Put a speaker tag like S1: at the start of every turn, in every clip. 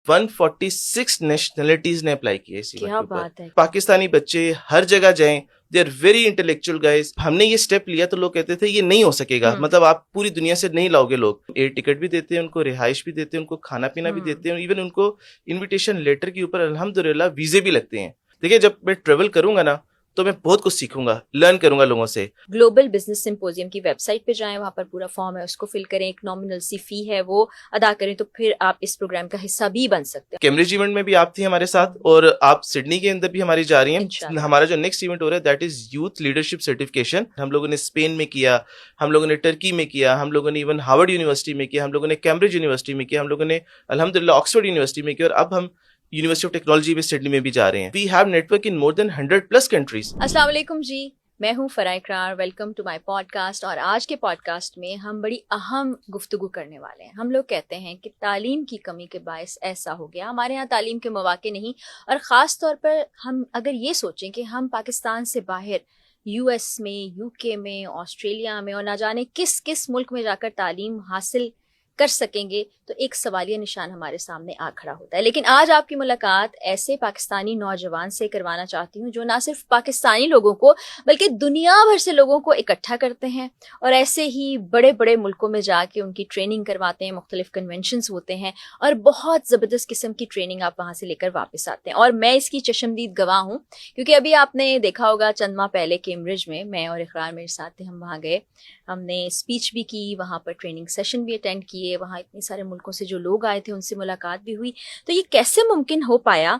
S1: 146 nationalities ने apply किया इस इवेंट
S2: क्या
S1: के ऊपर।
S2: बात है।
S1: पाकिस्तानी बच्चे हर जगह जाएं, they are very intellectual guys. हमने ये स्टेप लिया तो लोग कहते थे ये नहीं हो सकेगा, मतलब आप पूरी दुनिया से नहीं लाओगे लोग। एयर टिकट भी देते हैं उनको, रिहाइश भी देते हैं उनको, खाना पीना भी देते हैं, इवन उनको इन्विटेशन लेटर के ऊपर अल्हम्दुलिल्लाह वीजे भी लगते हैं। देखिए जब मैं ट्रेवल करूंगा ना तो मैं बहुत कुछ सीखूंगा, लर्न करूंगा लोगों से।
S2: ग्लोबल बिजनेस सिंपोजियम की वेबसाइट पे जाएं, वहां पर पूरा फॉर्म है, उसको फिल करें, एक नॉमिनल सी फी है वो अदा करें, तो फिर आप इस प्रोग्राम का हिस्सा भी बन सकते हैं।
S1: कैम्ब्रिज इवेंट में भी आप थी हमारे साथ, और आप सिडनी के अंदर भी हमारी जा रही हैं। हमारा जो नेक्स्ट इवेंट हो रहा है that is youth leadership certification. हम लोगों ने स्पेन में किया, हम लोगों ने टर्की में किया, हम लोगों ने इवन हार्वर्ड यूनिवर्सिटी में किया, हम लोगों ने कैम्ब्रिज यूनिवर्सिटी में किया, हम लोगों ने अल्हम्दुलिल्लाह ऑक्सफोर्ड यूनिवर्सिटी में किया, और अब हम यूनिवर्सिटी ऑफ टेक्नोलॉजी में सिडनी में भी जा रहे हैं। We have network in more than 100+ countries.
S2: अस्सलाम वालेकुम जी, मैं हूं Farah Ikrar. Welcome to my podcast. और आज के पॉडकास्ट में हम बड़ी अहम गुफ्तगू करने वाले हैं। हम लोग कहते हैं कि तालीम की कमी के बायस ऐसा हो गया, हमारे यहाँ तालीम के मौके नहीं, और ख़ास तौर पर हम अगर ये सोचें कि हम पाकिस्तान से बाहर US में, UK में, ऑस्ट्रेलिया में और ना जाने किस किस मुल्क में जाकर तालीम हासिल कर सकेंगे, तो एक सवालिया निशान हमारे सामने आ खड़ा होता है। लेकिन आज आपकी मुलाकात ऐसे पाकिस्तानी नौजवान से करवाना चाहती हूँ जो ना सिर्फ पाकिस्तानी लोगों को बल्कि दुनिया भर से लोगों को इकट्ठा करते हैं और ऐसे ही बड़े बड़े मुल्कों में जाके उनकी ट्रेनिंग करवाते हैं। मुख्तलिफ कन्वेंशंस होते हैं और बहुत ज़बरदस्त किस्म की ट्रेनिंग आप वहाँ से लेकर वापस आते हैं, और मैं इसकी चशमदीद गवाह हूँ। क्योंकि अभी आपने देखा होगा चंद माह पहले कैम्ब्रिज में मैं और इकरार मेरे साथ थे, हम वहाँ गए, हमने स्पीच भी की, वहाँ पर ट्रेनिंग सेशन भी अटेंड किए, वहाँ इतने सारे मुल्कों से जो लोग आए थे उनसे मुलाकात भी हुई। तो ये कैसे मुमकिन हो पाया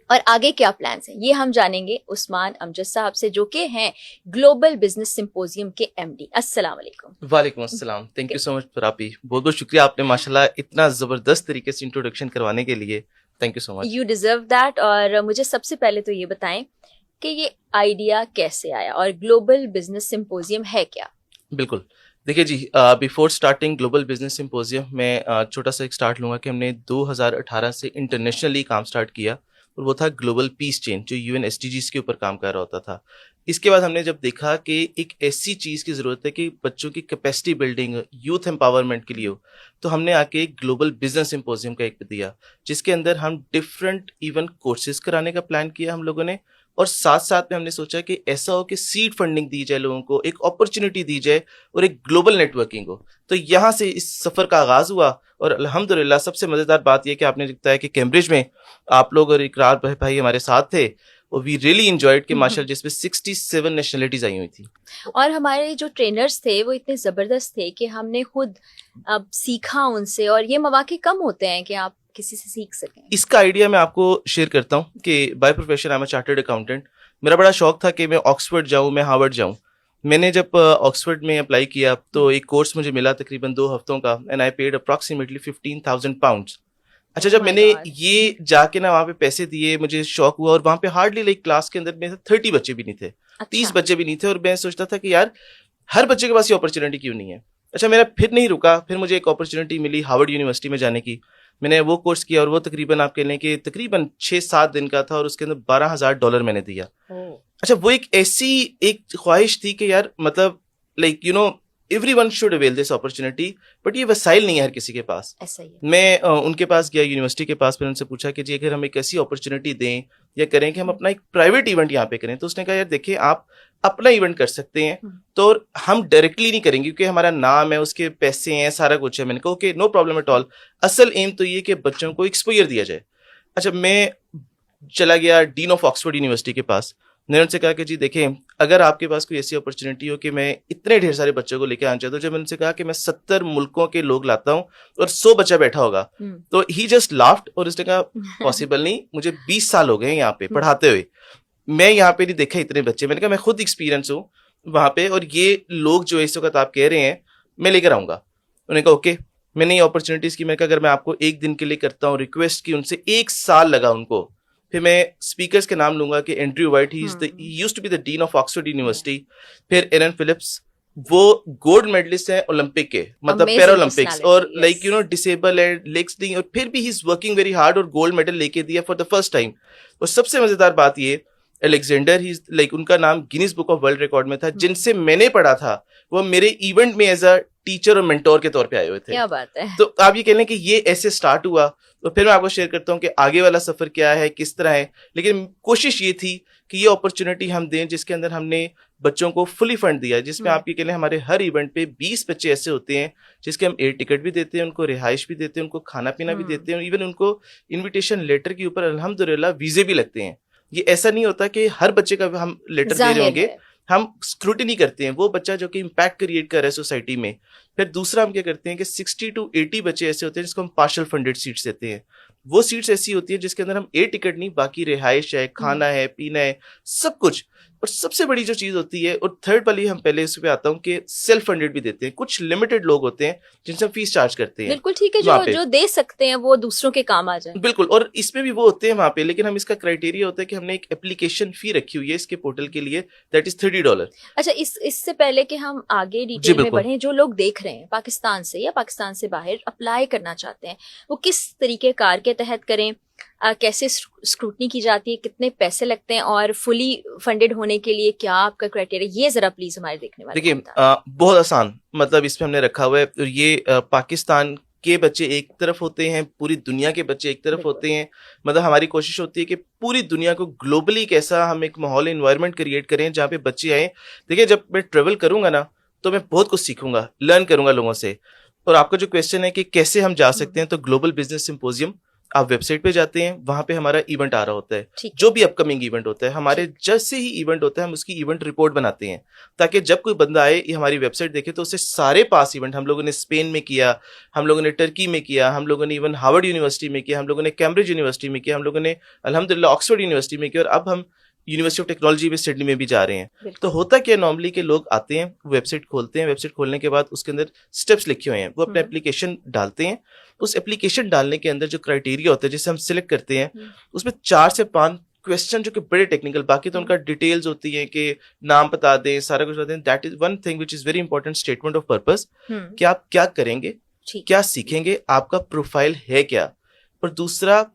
S2: और आगे क्या प्लान्स हैं, ये हम जानेंगे उस्मान अमजद साहब से, जो कि हैं ग्लोबल बिजनेस सिंपोजियम के MD। अस्सलाम वालेकुम।
S1: वालेकुम अस्सलाम। थैंक यू सो मच फरापी, बहुत बहुत शुक्रिया आपने माशाल्लाह इतना जबरदस्त तरीके से इंट्रोडक्शन करवाने के लिए। Thank you so much.
S2: You deserve that. और मुझे सबसे पहले तो ये बताएं कि ये आइडिया कैसे आया और ग्लोबल बिजनेस सिंपोजियम है क्या?
S1: बिल्कुल, देखिए जी, before starting global business symposium मैं छोटा सा एक स्टार्ट लूँगा कि हमने 2018 से इंटरनेशनली काम स्टार्ट किया, और वो था ग्लोबल पीस चेन, जो UN SDGs के ऊपर काम कर रहा होता था। इसके बाद हमने जब देखा कि एक ऐसी चीज़ की ज़रूरत है कि बच्चों की कैपेसिटी बिल्डिंग, यूथ एम्पावरमेंट के लिए हो, तो हमने आके ग्लोबल बिजनेस सिंपोजियम का एक दिया, जिसके अंदर हम डिफरेंट इवन कोर्सेज कराने का प्लान किया हम लोगों ने, और साथ साथ में हमने सोचा कि ऐसा हो कि सीड फंडिंग दी जाए लोगों को, एक अपॉर्चुनिटी दी जाए और एक ग्लोबल नेटवर्किंग हो। तो यहाँ से इस सफ़र का आगाज़ हुआ, और अल्हम्दुलिल्लाह सबसे मज़ेदार बात यह कि आपने बताया कि कैम्ब्रिज में आप लोग और इकरार भाई हमारे साथ थे, और वी रियली एंजॉयड कि माशाल्लाह जिसमें 67 नेशनलिटीज आई हुई थी।
S2: और हमारे जो ट्रेनर्स थे वो इतने ज़बरदस्त थे कि हमने खुद अब सीखा उनसे, और ये मौके कम होते हैं कि आप किसी से सीख सकें।
S1: इसका आइडिया मैं आपको शेयर करता हूँ कि by profession I am a chartered accountant. मेरा बड़ा शौक था कि मैं ऑक्सफोर्ड जाऊँ, मैं हार्वर्ड जाऊँ। मैंने जब ऑक्सफोर्ड में अप्लाई किया तो एक कोर्स मुझे मिला तकरीबन 2 हफ्तों का, and I paid approximately 15,000 pounds. अच्छा, जब मैंने ये जाके ना वहाँ पे पैसे दिए, मुझे शौक हुआ, और वहाँ पे हार्डली लाइक क्लास के अंदर में 30 बच्चे भी नहीं थे, 30 बच्चे भी नहीं थे, और मैं सोचता था कि यार हर बच्चे के पास ये अपॉर्चुनिटी क्यों नहीं है। अच्छा, मेरा फिर नहीं रुका, फिर मुझे एक अपॉर्चुनिटी मिली हार्वर्ड यूनिवर्सिटी में जाने की। मैंने वो कोर्स किया, और वो तकरीबन आप कह लें कि तकरीबन 6-7 दिन का था, और उसके अंदर $12,000 मैंने दिया। अच्छा, वो एक ऐसी एक ख्वाहिश थी कि यार मतलब like you no everyone should avail this opportunity, but ये वसाइल नहीं है हर किसी के पास।
S2: ऐसा ही है।
S1: मैं उनके पास गया, यूनिवर्सिटी के पास, फिर उनसे पूछा कि जी अगर हम एक ऐसी अपॉर्चुनिटी दें या करें कि हम अपना एक प्राइवेट इवेंट यहाँ पे करें, तो उसने कहा यार देखिए आप अपना इवेंट कर सकते हैं, तो हम डायरेक्टली नहीं करेंगे क्योंकि हमारा नाम है, उसके पैसे हैं, सारा कुछ है। मैंने कहा okay no problem at all, असल एम तो ये कि बच्चों को एक्सपोजर दिया जाए। अच्छा, मैं चला गया डीन ऑफ ऑक्सफोर्ड यूनिवर्सिटी के पास। मैंने उनसे कहा कि जी देखें अगर आपके पास कोई ऐसी अपॉर्चुनिटी हो कि मैं इतने ढेर सारे बच्चों को लेकर आना चाहता हूँ। जब मैंने उनसे कहा कि मैं 70 मुल्कों के लोग लाता हूँ और 100 बच्चा बैठा होगा, तो ही जस्ट लाफ्ड, और उसने कहा पॉसिबल नहीं, मुझे 20 साल हो गए यहाँ पे पढ़ाते हुए, मैं यहाँ पे नहीं देखा इतने बच्चे। मैंने कहा मैं खुद एक्सपीरियंस हूँ वहाँ पे, और ये लोग जो इस वक्त आप कह रहे हैं मैं लेकर आऊँगा। उन्होंने कहा ओके। मैंने ये अपॉर्चुनिटीज़ की, मैंने कहा अगर मैं आपको एक दिन के लिए करता हूँ रिक्वेस्ट की उनसे, 1 साल लगा उनको। फिर मैं स्पीकर्स के नाम लूंगा कि Andrew White, he used to be the dean of Oxford University. फिर एरन फिलिप्स, वो गोल्ड मेडलिस्ट है ओलंपिक के, मतलब पैरालंपिक्स, और लाइक यू नो डिसेबल है, लेग्स नहीं, और फिर भी he is working very hard और गोल्ड मेडल लेके दिया फॉर द फर्स्ट टाइम। और सबसे मजेदार बात ये, अलेक्जेंडर, ही लाइक उनका नाम Guinness book of world record में था। जिनसे मैंने पढ़ा था वो मेरे इवेंट में एज अ टीचर और मेंटोर के तौर पे आए हुए थे।
S2: क्या बात है।
S1: तो आप ये कह लें कि ये ऐसे स्टार्ट हुआ, तो फिर मैं आपको शेयर करता हूँ कि आगे वाला सफर क्या है, किस तरह है। लेकिन कोशिश ये थी कि ये अपॉर्चुनिटी हम दें जिसके अंदर हमने बच्चों को फुली फंड दिया है, जिसमें आपके के लिए हमारे हर इवेंट पे 20 बच्चे ऐसे होते हैं जिसके हम एयर टिकट भी देते हैं, उनको रिहाइश भी देते हैं, उनको खाना पीना भी देते हैं, इवन उनको इन्विटेशन लेटर के ऊपर अल्हम्दुलिल्लाह वीजे भी लगते हैं। ये ऐसा नहीं होता कि हर बच्चे का हम लेटर दे रहे होंगे, हम स्क्रूटिनी करते हैं वो बच्चा जो कि इम्पैक्ट क्रिएट कर रहा है सोसाइटी में। फिर दूसरा हम क्या करते हैं कि 60 to 80 बच्चे ऐसे होते हैं जिसको हम पार्शल फंडेड सीट्स देते हैं। वो सीट्स ऐसी होती है जिसके अंदर हम एयर टिकट नहीं, बाकी रिहाइश है, खाना है, पीना है, सब कुछ। और सबसे बड़ी जो चीज होती है, और थर्ड वाली हम पहले इस पे आता हूँ कि सेल्फ फंडेड भी देते हैं। कुछ लिमिटेड लोग होते हैं जिनसे हम फीस चार्ज करते हैं।
S2: बिल्कुल ठीक है, जो दे सकते हैं वो दूसरों के काम आ जाए।
S1: बिल्कुल, और इसमें भी वो होते हैं वहां पे, लेकिन हम इसका क्राइटेरिया होता है कि हमने एक एप्लीकेशन फी रखी हुई है इसके पोर्टल के लिए, दैट इज $30।
S2: अच्छा, इससे पहले कि हम आगे डिटेल में बढ़ें, जो लोग देख रहे हैं पाकिस्तान से या पाकिस्तान से बाहर अप्लाई करना चाहते हैं, वो किस तरीके कार के तहत करें, कैसे स्क्रूटनी की जाती है, कितने पैसे लगते हैं, और फुली फंडेड होने के लिए क्या आपका क्राइटेरिया, ये जरा प्लीज हमारे देखने वाले।
S1: देखिए बहुत आसान, मतलब इसमें हमने रखा हुआ है, ये पाकिस्तान के बच्चे एक तरफ होते हैं, पूरी दुनिया के बच्चे एक तरफ होते हैं। मतलब हमारी कोशिश होती है कि पूरी दुनिया को ग्लोबली कैसा हम एक माहौल एनवायरनमेंट क्रिएट करें जहाँ पे बच्चे आए। देखिए जब मैं ट्रेवल करूंगा ना तो मैं बहुत कुछ सीखूंगा, लर्न करूंगा लोगों से। और आपका जो क्वेश्चन है कि कैसे हम जा सकते हैं, तो ग्लोबल बिजनेस सिंपोजियम, आप वेबसाइट पे जाते हैं, वहां पे हमारा इवेंट आ रहा होता है, जो भी अपकमिंग इवेंट होता है, हमारे जैसे ही इवेंट होता है हम उसकी इवेंट रिपोर्ट बनाते हैं, ताकि जब कोई बंदा आए ये हमारी वेबसाइट देखे तो उससे सारे पास इवेंट, हम लोगों ने स्पेन में किया, हम लोगों ने टर्की में किया, हम लोगों ने इवन हार्वर्ड यूनिवर्सिटी में किया, हम लोगों ने कैम्ब्रिज यूनिवर्सिटी में किया, हम लोगों ने अल्हम्दुलिल्लाह ऑक्सफोर्ड यूनिवर्सिटी में किया, और अब हम यूनिवर्सिटी ऑफ टेक्नोलॉजी में सिडनी में भी जा रहे हैं। तो होता क्या नॉर्मली के लोग आते हैं, वेबसाइट खोलते हैं, वेबसाइट खोलने के बाद उसके अंदर स्टेप्स लिखे हुए हैं, वो अपना एप्लीकेशन डालते हैं। उस एप्लीकेशन डालने के अंदर जो क्राइटेरिया होता है जिसे हम सिलेक्ट करते हैं, उसमें 4 से 5 क्वेश्चन जो कि बड़े टेक्निकल, बाकी तो उनका डिटेल्स होती है कि नाम बता दें, सारा कुछ बता दें। That is one thing which is very important, statement of purpose, कि आप क्या करेंगे, क्या सीखेंगे, आपका प्रोफाइल है क्या, और दूसरा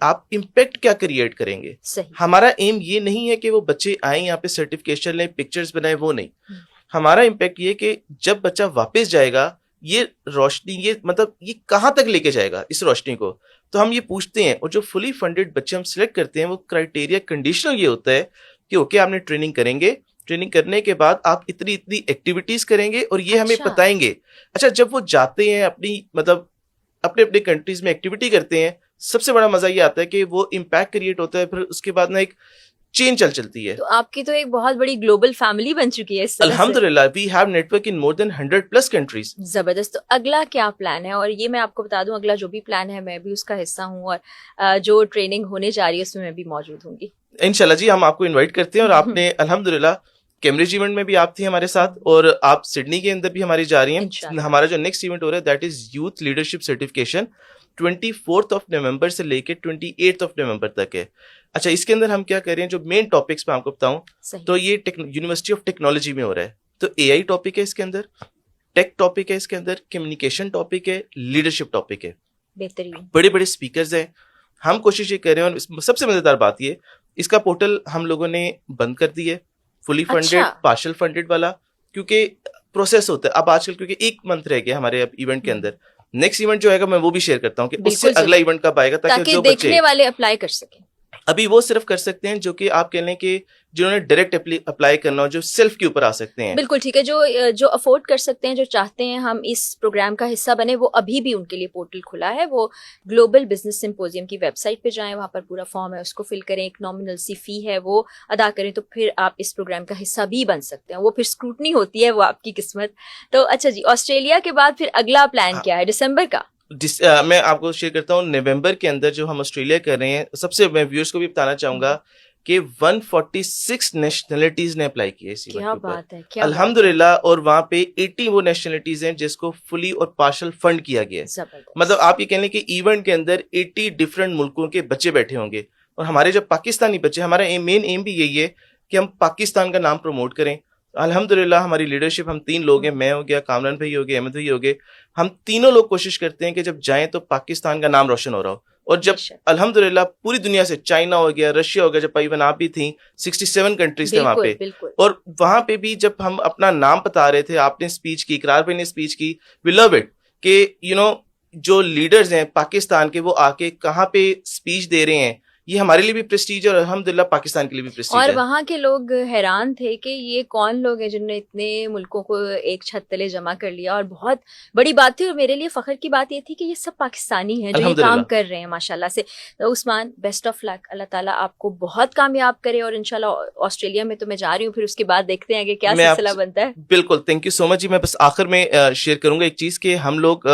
S1: आप इम्पैक्ट क्या क्रिएट करेंगे। हमारा एम ये नहीं है कि वो बच्चे आए यहाँ पे सर्टिफिकेशन लें, पिक्चर्स बनाए, वो नहीं। हमारा इम्पैक्ट ये कि जब बच्चा वापस जाएगा, ये रोशनी, ये मतलब ये कहाँ तक लेके जाएगा इस रोशनी को, तो हम ये पूछते हैं। और जो फुली फंडेड बच्चे हम सिलेक्ट करते हैं, वो क्राइटेरिया कंडीशनल ये होता है कि ओके आपने ट्रेनिंग करेंगे, ट्रेनिंग करने के बाद आप इतनी इतनी एक्टिविटीज करेंगे और ये हमें बताएंगे। अच्छा, जब वो जाते हैं अपनी मतलब अपने अपने कंट्रीज में एक्टिविटी करते हैं, सबसे बड़ा मजा ये आता है कि वो इम्पैक्ट क्रिएट होता है, फिर उसके बाद ना एक चेन चलती है।
S2: तो आपकी तो एक बहुत बड़ी ग्लोबल फैमिली बन चुकी है।
S1: अल्हम्दुलिल्लाह, we have network in more than 100+ countries.
S2: जबरदस्त। तो अगला क्या प्लान है? और ये मैं आपको बता दूं, अगला जो भी प्लान है मैं भी उसका हिस्सा हूँ, और जो ट्रेनिंग होने जा रही है उसमें मैं भी मौजूद होंगी
S1: इंशाल्लाह जी। हम आपको इन्वाइट करते हैं, और आपने अल्हम्दुलिल्लाह कैम्ब्रिज इवेंट में भी आप थी हमारे साथ, और आप सिडनी के अंदर भी हमारी जा रही हैं। हमारा जो नेक्स्ट इवेंट हो रहा है that is youth leadership certification, 24 नवंबर से लेके 28 नवंबर तक है। अच्छा, इसके अंदर हम क्या कर रहे हैं, जो मेन टॉपिक्स मैं आपको बताऊं, तो ये यूनिवर्सिटी ऑफ टेक्नोलॉजी में हो रहा है। तो एआई टॉपिक है इसके अंदर, टेक टॉपिक है इसके अंदर, कम्युनिकेशन टॉपिक है, लीडरशिप टॉपिक है।
S2: बेहतरीन,
S1: बड़े बड़े स्पीकर्स हैं। हम कोशिश ये कर रहे हैं, और सबसे मजेदार बात ये, इसका पोर्टल हम लोगों ने बंद कर दिया है, फुली फंडेड पार्शियल फंडेड वाला, क्योंकि प्रोसेस होता है अब आजकल, क्योंकि 1 मंथ रह गया हमारे अब इवेंट के अंदर। नेक्स्ट इवेंट जो आएगा मैं वो भी शेयर करता हूँ कि उससे अगला इवेंट कब आएगा, ताकि जो
S2: देखने वाले अप्लाई कर सकें।
S1: अभी वो सिर्फ कर सकते हैं जो कि आप कह लें कि जिन्होंने डायरेक्ट अप्लाई करना हो, जो सेल्फ के ऊपर आ सकते हैं।
S2: बिल्कुल ठीक है, जो अफोर्ड कर सकते हैं, जो चाहते हैं हम इस प्रोग्राम का हिस्सा बने, वो अभी भी उनके लिए पोर्टल खुला है। वो ग्लोबल बिजनेस सिंपोजियम की वेबसाइट पे जाएं, वहां पर पूरा फॉर्म है, उसको फिल करें, एक नॉमिनल सी फी है वो अदा करें, तो फिर आप इस प्रोग्राम का हिस्सा भी बन सकते हैं। वो फिर स्क्रूटनी होती है, वो आपकी किस्मत। तो अच्छा जी, ऑस्ट्रेलिया के बाद फिर अगला प्लान क्या है दिसंबर का?
S1: मैं आपको शेयर करता हूँ, नवंबर के अंदर जो हम ऑस्ट्रेलिया कर रहे हैं, सबसे मैं व्यूअर्स को भी बताना चाहूंगा कि 146 नेशनलिटीज ने अप्लाई किया इस इवेंट के ऊपर, अल्हम्दुलिल्लाह। और वहां पे 80 वो नेशनलिटीज हैं जिसको फुली और पार्शियल फंड किया गया है। मतलब आप ये कह लें कि इवेंट के अंदर 80 डिफरेंट मुल्कों के बच्चे बैठे होंगे, और हमारे जो पाकिस्तानी बच्चे, हमारा मेन एम भी यही है कि हम पाकिस्तान का नाम प्रमोट करें। अल्हम्दुलिल्लाह हमारी लीडरशिप, हम 3 लोग हैं, मैं हो गया, कामरान भाई हो गए, अहमद भाई हो गए, हम तीनों लोग कोशिश करते हैं कि जब जाएं तो पाकिस्तान का नाम रोशन हो रहा हो। और जब अल्हम्दुलिल्लाह पूरी दुनिया से, चाइना हो गया, रशिया हो गया, जब इवन आप भी थी, 67 कंट्रीज थे वहां पे, और वहां पे भी जब हम अपना नाम बता रहे थे, आपने स्पीच की, इकरार भाई ने स्पीच की, वी लव इट कि जो लीडर्स हैं पाकिस्तान के वो आके कहाँ पे स्पीच दे रहे हैं, ये हमारे लिए भी प्रेस्टीज और अल्हम्दुलिल्लाह पाकिस्तान के लिए भी प्रेस्टीज
S2: और
S1: है।
S2: वहाँ के लोग हैरान थे कि ये कौन लोग हैं जिन्होंने इतने मुल्कों को एक छत तले जमा कर लिया, और बहुत बड़ी बात थी। और मेरे लिए फख्र की बात ये थी कि ये सब पाकिस्तानी हैं जो ये काम कर रहे हैं माशाल्लाह से। तो उस्मान, बेस्ट ऑफ लक, अल्लाह ताला आपको बहुत कामयाब करे, और इंशाल्लाह ऑस्ट्रेलिया में तो मैं जा रही हूँ, फिर उसके बाद देखते हैं कि क्या सिलसिला बनता है।
S1: बिल्कुल, थैंक यू सो मच जी। मैं बस आखिर में शेयर करूंगा एक चीज कि हम लोग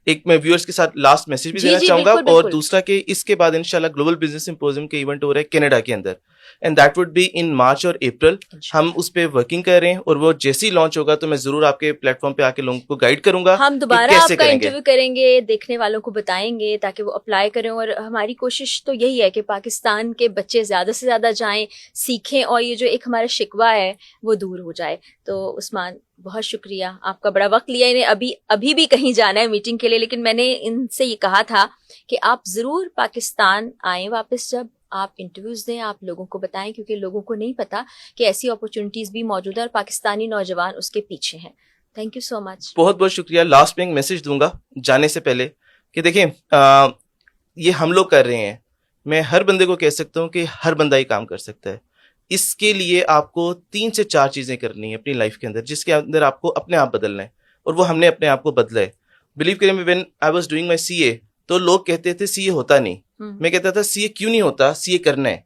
S1: एक मैं व्यूअर्स के साथ लास्ट मैसेज भी देना चाहूंगा, और दूसरा कि इसके बाद इंशाल्लाह ग्लोबल बिजनेस सिंपोजियम के इवेंट हो रहा है कनाडा के अंदर, and that would be in March और अप्रैल। हम उस पे वर्किंग कर रहे हैं, और वो जैसे ही लॉन्च होगा तो मैं जरूर आपके प्लेटफॉर्म पे आके लोगों को गाइड करूंगा।
S2: हम दोबारा आपका इंटरव्यू करेंगे, देखने वालों को बताएंगे ताकि वो अप्लाई करें। और हमारी कोशिश तो यही है कि पाकिस्तान के बच्चे ज्यादा से ज्यादा जाएं, सीखें, और ये जो एक हमारा शिकवा है वो दूर हो जाए। तो उस्मान, बहुत शुक्रिया, आपका बड़ा वक्त लिया। इन्हें अभी भी कहीं जाना है मीटिंग के लिए, लेकिन मैंने इनसे ये कहा था कि आप जरूर पाकिस्तान आए वापस, जब आप इंटरव्यूज दें, आप लोगों को बताएं, क्योंकि लोगों को नहीं पता कि ऐसी अपॉर्चुनिटीज भी मौजूद है और पाकिस्तानी नौजवान उसके पीछे हैं। Thank you so much.
S1: बहुत बहुत शुक्रिया। लास्ट में एक मैसेज दूंगा जाने से पहले कि देखें, ये हम लोग कर रहे हैं, मैं हर बंदे को कह सकता हूँ कि हर बंदा ही काम कर सकता है। इसके लिए आपको 3 से 4 चीजें करनी है अपनी लाइफ के अंदर, जिसके अंदर आपको अपने आप बदलना है, और वो हमने अपने आप को बदला है। बिलीव करें, when I was doing my CA तो लोग कहते थे सीए होता नहीं, मैं कहता था सीए क्यों नहीं होता, सीए करना है।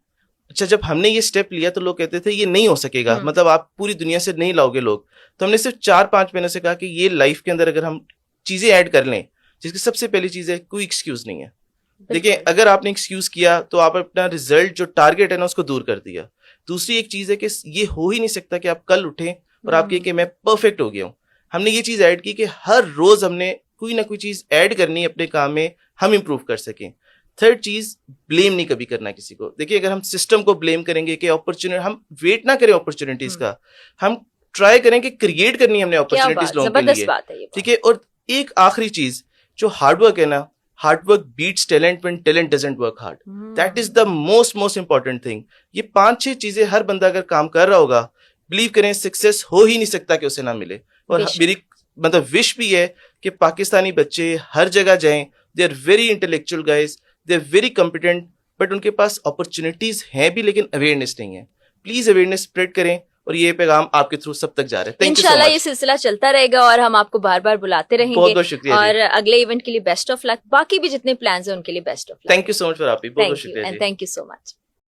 S1: अच्छा, जब हमने ये स्टेप लिया तो लोग कहते थे ये नहीं हो सकेगा, मतलब आप पूरी दुनिया से नहीं लाओगे लोग। तो हमने सिर्फ 4-5 महीने से कहा कि ये लाइफ के अंदर अगर हम चीजें ऐड कर लें, जिसकी सबसे पहली चीज है कोई एक्सक्यूज नहीं है। देखिए, अगर आपने एक्सक्यूज किया तो आप अपना रिजल्ट जो टारगेट है ना उसको दूर कर दिया। दूसरी एक चीज है कि ये हो ही नहीं सकता कि आप कल उठें और आप कहें कि मैं परफेक्ट हो गया हूं। हमने ये चीज ऐड की कि हर रोज हमने कोई ना कोई चीज ऐड करनी है अपने काम में, हम इंप्रूव कर सकें। थर्ड चीज, ब्लेम नहीं कभी करना किसी को। देखिए, अगर हम सिस्टम को ब्लेम करेंगे कि अपॉर्चुनिटी, हम वेट ना करें अपॉर्चुनिटीज का, हम ट्राई करें कि क्रिएट करनी है हमने अपॉर्चुनिटीज लोगों के लिए, ठीक है। और एक आखिरी चीज, जो हार्डवर्क है ना, hard work beats talent when talent doesn't work hard, that is the most important thing. ये 5-6 चीजें हर बंदा अगर काम कर रहा होगा, बिलीव करें सक्सेस हो ही नहीं सकता कि उसे ना मिले। और मेरी मतलब विश भी है कि पाकिस्तानी बच्चे हर जगह जाएं, they are very intellectual guys, they are very competent, but उनके पास अपॉर्चुनिटीज हैं भी लेकिन अवेयरनेस नहीं है। प्लीज अवेयरनेस स्प्रेड करें, और ये पैगाम आपके थ्रू सब तक जा रहा है।
S2: इंशाल्लाह ये सिलसिला चलता रहेगा और हम आपको बार बार बुलाते रहेंगे।
S1: बहुत बहुत शुक्रिया।
S2: और अगले इवेंट के लिए बेस्ट ऑफ लक, बाकी भी जितने प्लान्स हैं उनके लिए best of luck.
S1: Thank you so much for आप, बहुत बहुत शुक्रिया।
S2: And thank you so much.